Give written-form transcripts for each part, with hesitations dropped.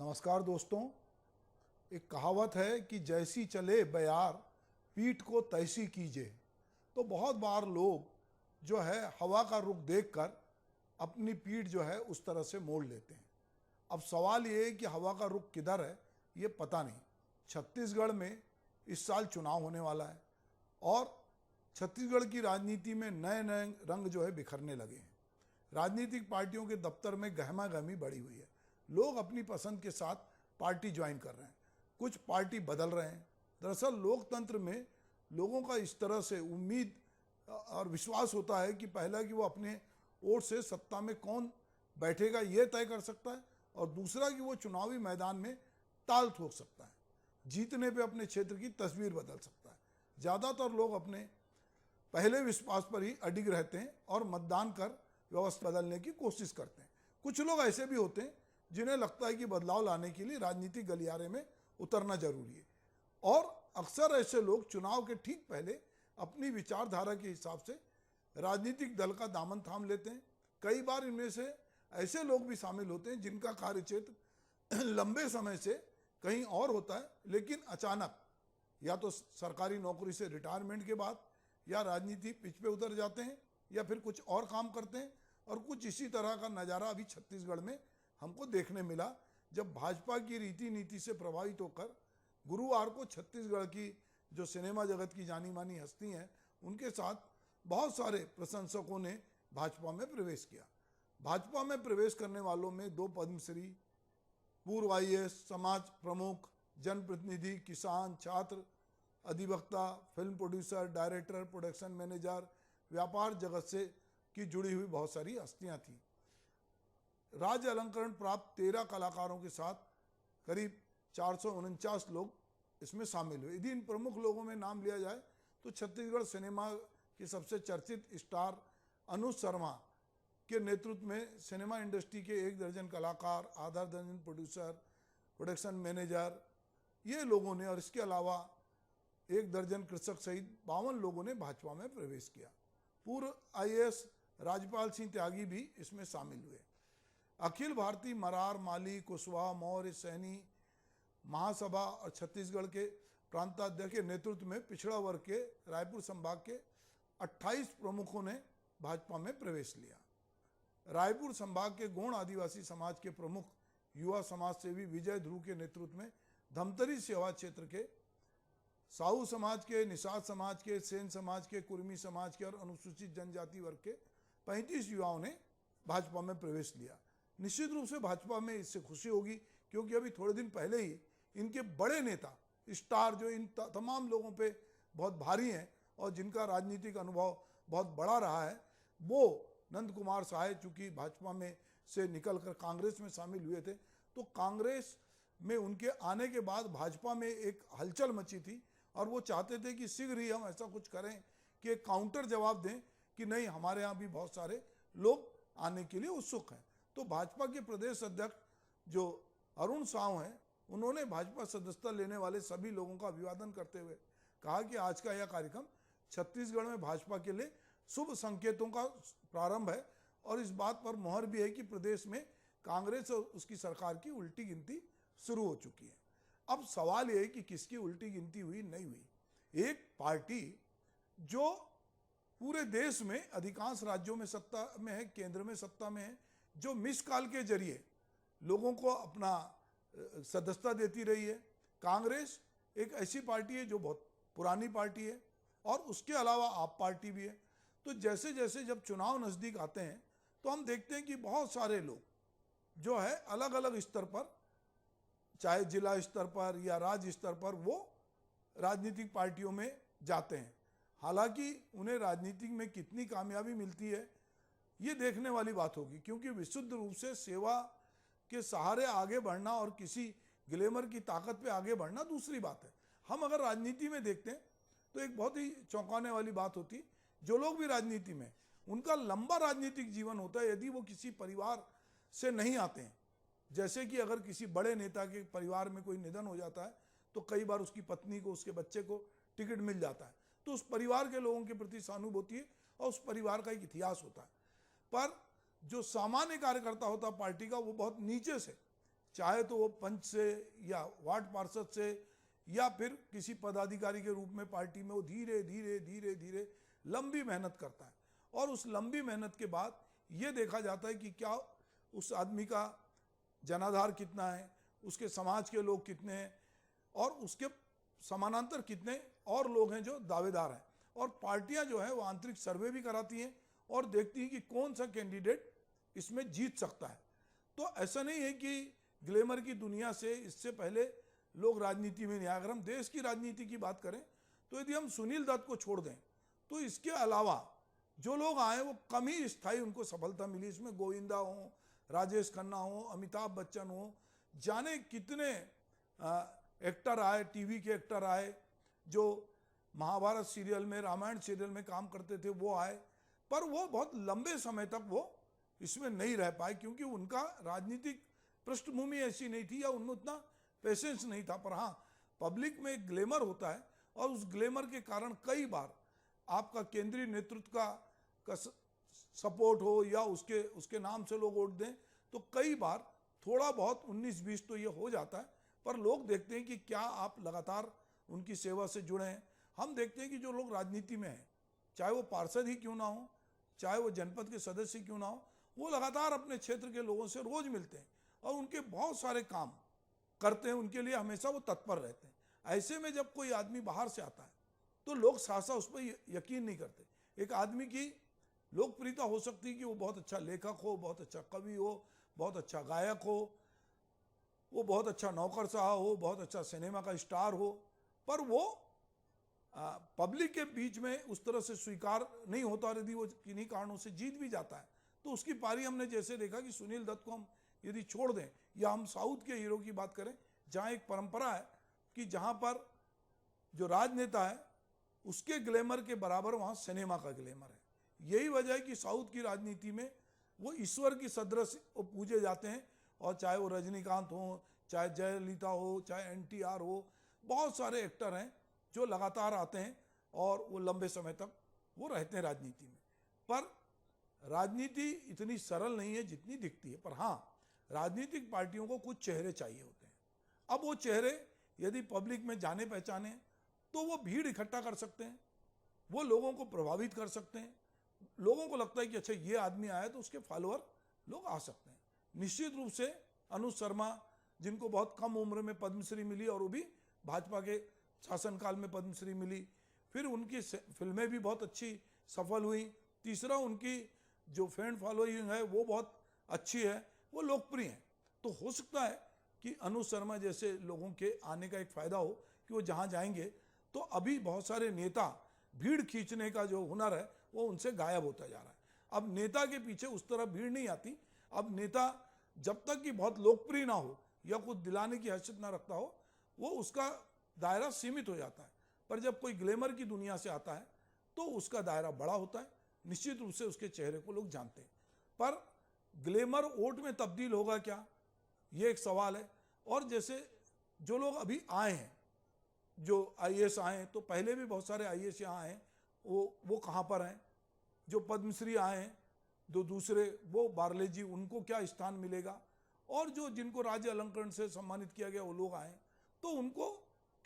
नमस्कार दोस्तों। एक कहावत है कि जैसी चले बयार पीठ को तैसी कीजिए। तो बहुत बार लोग जो है हवा का रुख देखकर अपनी पीठ जो है उस तरह से मोड़ लेते हैं। अब सवाल ये है कि हवा का रुख किधर है ये पता नहीं। छत्तीसगढ़ में इस साल चुनाव होने वाला है और छत्तीसगढ़ की राजनीति में नए नए रंग जो है बिखरने लगे हैं। राजनीतिक पार्टियों के दफ्तर में गहमा गहमी बढ़ी हुई है। लोग अपनी पसंद के साथ पार्टी ज्वाइन कर रहे हैं, कुछ पार्टी बदल रहे हैं। दरअसल लोकतंत्र में लोगों का इस तरह से उम्मीद और विश्वास होता है कि पहला कि वो अपने वोट से सत्ता में कौन बैठेगा ये तय कर सकता है, और दूसरा कि वो चुनावी मैदान में ताल ठोक सकता है, जीतने पे अपने क्षेत्र की तस्वीर बदल सकता है। ज़्यादातर लोग अपने पहले विश्वास पर ही अडिग रहते हैं और मतदान कर व्यवस्था बदलने की कोशिश करते हैं। कुछ लोग ऐसे भी होते हैं जिन्हें लगता है कि बदलाव लाने के लिए राजनीतिक गलियारे में उतरना जरूरी है, और अक्सर ऐसे लोग चुनाव के ठीक पहले अपनी विचारधारा के हिसाब से राजनीतिक दल का दामन थाम लेते हैं। कई बार इनमें से ऐसे लोग भी शामिल होते हैं जिनका कार्यक्षेत्र लंबे समय से कहीं और होता है, लेकिन अचानक या तो सरकारी नौकरी से रिटायरमेंट के बाद या राजनीति पिच पे उतर जाते हैं या फिर कुछ और काम करते हैं। और कुछ इसी तरह का नज़ारा अभी छत्तीसगढ़ में हमको देखने मिला, जब भाजपा की रीति नीति से प्रभावित होकर गुरुवार को छत्तीसगढ़ की जो सिनेमा जगत की जानी मानी हस्ती हैं उनके साथ बहुत सारे प्रशंसकों ने भाजपा में प्रवेश किया। भाजपा में प्रवेश करने वालों में 2 पद्मश्री, पूर्व IAS, समाज प्रमुख, जनप्रतिनिधि, किसान, छात्र, अधिवक्ता, film producer, director, production manager, व्यापार जगत से की जुड़ी हुई बहुत सारी हस्तियां थीं। राज्य अलंकरण प्राप्त 13 कलाकारों के साथ करीब 449 लोग इसमें शामिल हुए। यदि इन प्रमुख लोगों में नाम लिया जाए तो छत्तीसगढ़ सिनेमा की सबसे चर्चित स्टार अनुज शर्मा के नेतृत्व में सिनेमा इंडस्ट्री के 1 दर्जन कलाकार, आधा दर्जन प्रोड्यूसर, प्रोडक्शन मैनेजर, ये लोगों ने, और इसके अलावा 1 दर्जन कृषक सहित 52 लोगों ने भाजपा में प्रवेश किया। पूर्व IAS राजपाल सिंह त्यागी भी इसमें शामिल हुए। अखिल भारतीय मरार, माली, कुशवाहा, मौर्य, सैनी महासभा और छत्तीसगढ़ के प्रांताध्यक्ष के नेतृत्व में पिछड़ा वर्ग के रायपुर संभाग के 28 प्रमुखों ने भाजपा में प्रवेश लिया। रायपुर संभाग के गौड़ आदिवासी समाज के प्रमुख युवा समाज सेवी विजय ध्रुव के नेतृत्व में धमतरी सेवा क्षेत्र के साहू समाज के, निषाद समाज के, सेन समाज के, कुर्मी समाज के और अनुसूचित जनजाति वर्ग के 35 युवाओं ने भाजपा में प्रवेश लिया। निश्चित रूप से भाजपा में इससे खुशी होगी, क्योंकि अभी थोड़े दिन पहले ही इनके बड़े नेता स्टार जो इन तमाम लोगों पे बहुत भारी हैं और जिनका राजनीतिक अनुभव बहुत बड़ा रहा है, वो नंद कुमार सहाय चूँकि भाजपा में से निकलकर कांग्रेस में शामिल हुए थे, तो कांग्रेस में उनके आने के बाद भाजपा में एक हलचल मची थी और वो चाहते थे कि शीघ्र ही हम ऐसा कुछ करें कि एक काउंटर जवाब दें कि नहीं, हमारे यहाँ भी बहुत सारे लोग आने के लिए उत्सुक हैं। तो भाजपा के प्रदेश अध्यक्ष जो अरुण साव हैं, उन्होंने भाजपा सदस्यता लेने वाले सभी लोगों का अभिवादन करते हुए कहा कि आज का यह कार्यक्रम छत्तीसगढ़ में भाजपा के लिए शुभ संकेतों का प्रारंभ है, और इस बात पर मोहर भी है कि प्रदेश में कांग्रेस और उसकी सरकार की उल्टी गिनती शुरू हो चुकी है। अब सवाल यह है कि किसकी उल्टी गिनती हुई, नहीं हुई। एक पार्टी जो पूरे देश में अधिकांश राज्यों में सत्ता में है, केंद्र में सत्ता में है, जो मिस कॉल के जरिए लोगों को अपना सदस्यता देती रही है। कांग्रेस एक ऐसी पार्टी है जो बहुत पुरानी पार्टी है, और उसके अलावा आप पार्टी भी है। तो जैसे जैसे जब चुनाव नज़दीक आते हैं तो हम देखते हैं कि बहुत सारे लोग जो है अलग अलग स्तर पर, चाहे जिला स्तर पर या राज्य स्तर पर, वो राजनीतिक पार्टियों में जाते हैं। हालांकि उन्हें राजनीतिक में कितनी कामयाबी मिलती है ये देखने वाली बात होगी, क्योंकि विशुद्ध रूप से सेवा के सहारे आगे बढ़ना और किसी ग्लैमर की ताकत पे आगे बढ़ना दूसरी बात है। हम अगर राजनीति में देखते हैं तो एक बहुत ही चौंकाने वाली बात होती है, जो लोग भी राजनीति में, उनका लंबा राजनीतिक जीवन होता है यदि वो किसी परिवार से नहीं आते हैं। जैसे कि अगर किसी बड़े नेता के परिवार में कोई निधन हो जाता है तो कई बार उसकी पत्नी को, उसके बच्चे को टिकट मिल जाता है, तो उस परिवार के लोगों के प्रति सहानुभूति है और उस परिवार का एक इतिहास होता है। पर जो सामान्य कार्यकर्ता होता है पार्टी का, वो बहुत नीचे से चाहे तो वो पंच से या वार्ड पार्षद से या फिर किसी पदाधिकारी के रूप में पार्टी में, वो धीरे धीरे धीरे धीरे लंबी मेहनत करता है। और उस लंबी मेहनत के बाद ये देखा जाता है कि क्या उस आदमी का जनाधार कितना है, उसके समाज के लोग कितने हैं, और उसके समानांतर कितने और लोग हैं जो दावेदार हैं। और पार्टियां जो है वो आंतरिक सर्वे भी कराती हैं और देखती हैं कि कौन सा कैंडिडेट इसमें जीत सकता है। तो ऐसा नहीं है कि ग्लैमर की दुनिया से इससे पहले लोग राजनीति में नहीं आए। अगर हम देश की राजनीति की बात करें तो यदि हम सुनील दत्त को छोड़ दें तो इसके अलावा जो लोग आए वो कम ही स्थायी उनको सफलता मिली। इसमें गोविंदा हो, राजेश खन्ना हो, अमिताभ बच्चन हो, जाने कितने एक्टर आए, टीवी के एक्टर आए जो महाभारत सीरियल में, रामायण सीरियल में काम करते थे, वो आए, पर वो बहुत लंबे समय तक वो इसमें नहीं रह पाए क्योंकि उनका राजनीतिक पृष्ठभूमि ऐसी नहीं थी या उनमें उतना पेशेंस नहीं था। पर हाँ, पब्लिक में एक ग्लैमर होता है और उस ग्लैमर के कारण कई बार आपका केंद्रीय नेतृत्व का सपोर्ट हो या उसके नाम से लोग वोट दें तो कई बार थोड़ा बहुत 19-20 तो ये हो जाता है। पर लोग देखते हैं कि क्या आप लगातार उनकी सेवा से जुड़े हैं। हम देखते हैं कि जो लोग राजनीति में हैं, चाहे वो पार्षद ही क्यों ना हो, चाहे वो जनपद के सदस्य क्यों ना हो, वो लगातार अपने क्षेत्र के लोगों से रोज मिलते हैं और उनके बहुत सारे काम करते हैं, उनके लिए हमेशा वो तत्पर रहते हैं। ऐसे में जब कोई आदमी बाहर से आता है तो लोग सहसा उस पर यकीन नहीं करते। एक आदमी की लोकप्रियता हो सकती है कि वो बहुत अच्छा लेखक हो, बहुत अच्छा कवि हो, बहुत अच्छा गायक हो, वो बहुत अच्छा नौकरशाह हो, बहुत अच्छा सिनेमा का स्टार हो, पर वो पब्लिक के बीच में उस तरह से स्वीकार नहीं होता। और यदि वो किन्हीं कारणों से जीत भी जाता है तो उसकी पारी हमने जैसे देखा कि सुनील दत्त को हम यदि छोड़ दें या हम साउथ के हीरो की बात करें, जहां एक परंपरा है कि जहां पर जो राजनेता है उसके ग्लैमर के बराबर वहां सिनेमा का ग्लैमर है। यही वजह है कि साउथ की राजनीति में वो ईश्वर की सदृश पूजे जाते हैं। और चाहे वो रजनीकांत हो, चाहे जयललिता हो, चाहे NTR हो, बहुत सारे एक्टर हैं जो लगातार आते हैं और वो लंबे समय तक वो रहते हैं राजनीति में। पर राजनीति इतनी सरल नहीं है जितनी दिखती है। पर हाँ, राजनीतिक पार्टियों को कुछ चेहरे चाहिए होते हैं। अब वो चेहरे यदि पब्लिक में जाने पहचाने तो वो भीड़ इकट्ठा कर सकते हैं, वो लोगों को प्रभावित कर सकते हैं। लोगों को लगता है कि अच्छा ये आदमी आया तो उसके फॉलोअर लोग आ सकते हैं। निश्चित रूप से अनुज शर्मा, जिनको बहुत कम उम्र में पद्मश्री मिली और वो भी भाजपा के शासनकाल में पद्मश्री मिली, फिर उनकी फिल्में भी बहुत अच्छी सफल हुई। तीसरा, उनकी जो फैन फॉलोइंग है वो बहुत अच्छी है, वो लोकप्रिय है। तो हो सकता है कि अनुज शर्मा जैसे लोगों के आने का एक फायदा हो कि वो जहाँ जाएंगे तो अभी बहुत सारे नेता भीड़ खींचने का जो हुनर है वो उनसे गायब होता जा रहा है। अब नेता के पीछे उस तरह भीड़ नहीं आती। अब नेता जब तक कि बहुत लोकप्रिय ना हो या कुछ दिलाने की हैसियत ना रखता हो, वो उसका दायरा सीमित हो जाता है। पर जब कोई ग्लैमर की दुनिया से आता है तो उसका दायरा बड़ा होता है, निश्चित रूप से उसके चेहरे को लोग जानते हैं। पर ग्लैमर वोट में तब्दील होगा क्या, ये एक सवाल है। और जैसे जो लोग अभी आए हैं, जो IAS आए हैं, तो पहले भी बहुत सारे IAS यहाँ आए, वो कहाँ पर हैं? जो पद्मश्री आए हैं, जो दूसरे वो बार्ले जी, उनको क्या स्थान मिलेगा? और जो जिनको राज्य अलंकरण से सम्मानित किया गया वो लोग आए, तो उनको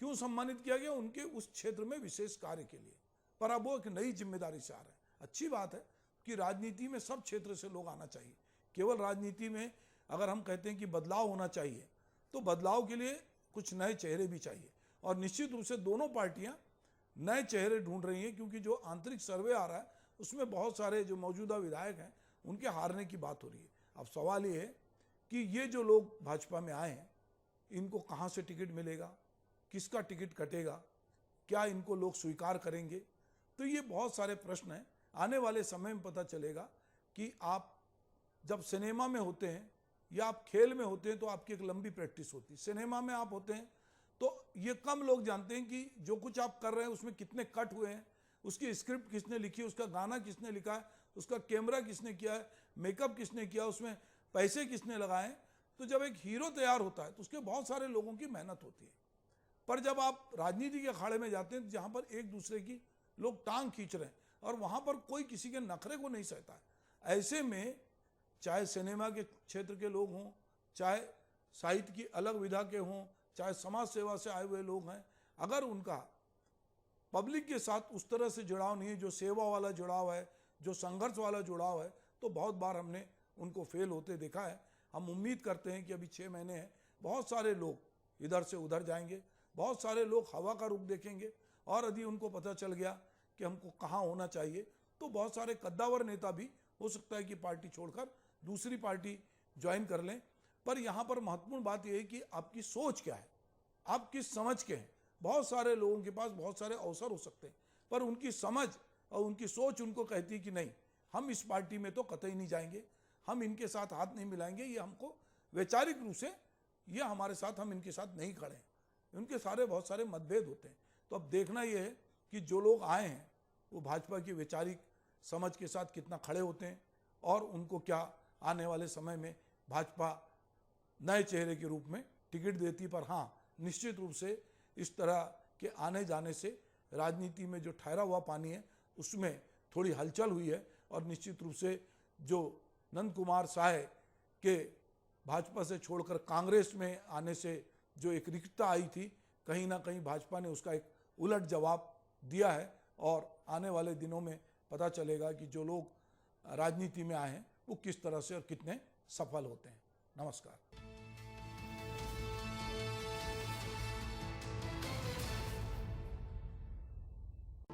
क्यों सम्मानित किया गया? उनके उस क्षेत्र में विशेष कार्य के लिए। पर अब वो एक नई जिम्मेदारी से आ रहे हैं। अच्छी बात है कि राजनीति में सब क्षेत्र से लोग आना चाहिए। केवल राजनीति में अगर हम कहते हैं कि बदलाव होना चाहिए तो बदलाव के लिए कुछ नए चेहरे भी चाहिए। और निश्चित रूप से दोनों पार्टियां नए चेहरे ढूंढ रही हैं, क्योंकि जो आंतरिक सर्वे आ रहा है उसमें बहुत सारे जो मौजूदा विधायक हैं उनके हारने की बात हो रही है। अब सवाल ये है कि ये जो लोग भाजपा में आए हैं इनको कहाँ से टिकट मिलेगा, किसका टिकट कटेगा, क्या इनको लोग स्वीकार करेंगे? तो ये बहुत सारे प्रश्न हैं। आने वाले समय में पता चलेगा कि आप जब सिनेमा में होते हैं या आप खेल में होते हैं तो आपकी एक लंबी प्रैक्टिस होती है। सिनेमा में आप होते हैं तो ये कम लोग जानते हैं कि जो कुछ आप कर रहे हैं उसमें कितने कट हुए हैं, उसकी स्क्रिप्ट किसने लिखी है, उसका गाना किसने लिखा है, उसका कैमरा किसने किया है, मेकअप किसने किया, उसमें पैसे किसने लगाए। तो जब एक हीरो तैयार होता है तो उसके बहुत सारे लोगों की मेहनत होती है। पर जब आप राजनीति के अखाड़े में जाते हैं जहाँ पर एक दूसरे की लोग टांग खींच रहे हैं और वहाँ पर कोई किसी के नखरे को नहीं सहता है, ऐसे में चाहे सिनेमा के क्षेत्र के लोग हों, चाहे साहित्य की अलग विधा के हों, चाहे समाज सेवा से आए हुए लोग हैं, अगर उनका पब्लिक के साथ उस तरह से जुड़ाव नहीं है, जो सेवा वाला जुड़ाव है, जो संघर्ष वाला जुड़ाव है, तो बहुत बार हमने उनको फेल होते देखा है। हम उम्मीद करते हैं कि अभी 6 महीने हैं, बहुत सारे लोग इधर से उधर जाएंगे, बहुत सारे लोग हवा का रुख देखेंगे, और यदि उनको पता चल गया कि हमको कहाँ होना चाहिए, तो बहुत सारे कद्दावर नेता भी हो सकता है कि पार्टी छोड़कर दूसरी पार्टी ज्वाइन कर लें। पर यहाँ पर महत्वपूर्ण बात यह है कि आपकी सोच क्या है, आप किस समझ के हैं। बहुत सारे लोगों के पास बहुत सारे अवसर हो सकते हैं, पर उनकी समझ और उनकी सोच उनको कहती है कि नहीं, हम इस पार्टी में तो कतई नहीं जाएंगे, हम इनके साथ हाथ नहीं मिलाएंगे, ये हमको वैचारिक रूप से ये हमारे साथ, हम इनके साथ नहीं खड़े हैं। उनके सारे बहुत सारे मतभेद होते हैं। तो अब देखना ये है कि जो लोग आए हैं वो भाजपा की वैचारिक समझ के साथ कितना खड़े होते हैं, और उनको क्या आने वाले समय में भाजपा नए चेहरे के रूप में टिकट देती। पर हाँ, निश्चित रूप से इस तरह के आने जाने से राजनीति में जो ठहरा हुआ पानी है उसमें थोड़ी हलचल हुई है, और निश्चित रूप से जो नंद कुमार साय के भाजपा से छोड़कर कांग्रेस में आने से जो एक रिक्तता आई थी, कहीं ना कहीं भाजपा ने उसका एक उलट जवाब दिया है। और आने वाले दिनों में पता चलेगा कि जो लोग राजनीति में आए हैं वो किस तरह से और कितने सफल होते हैं। नमस्कार।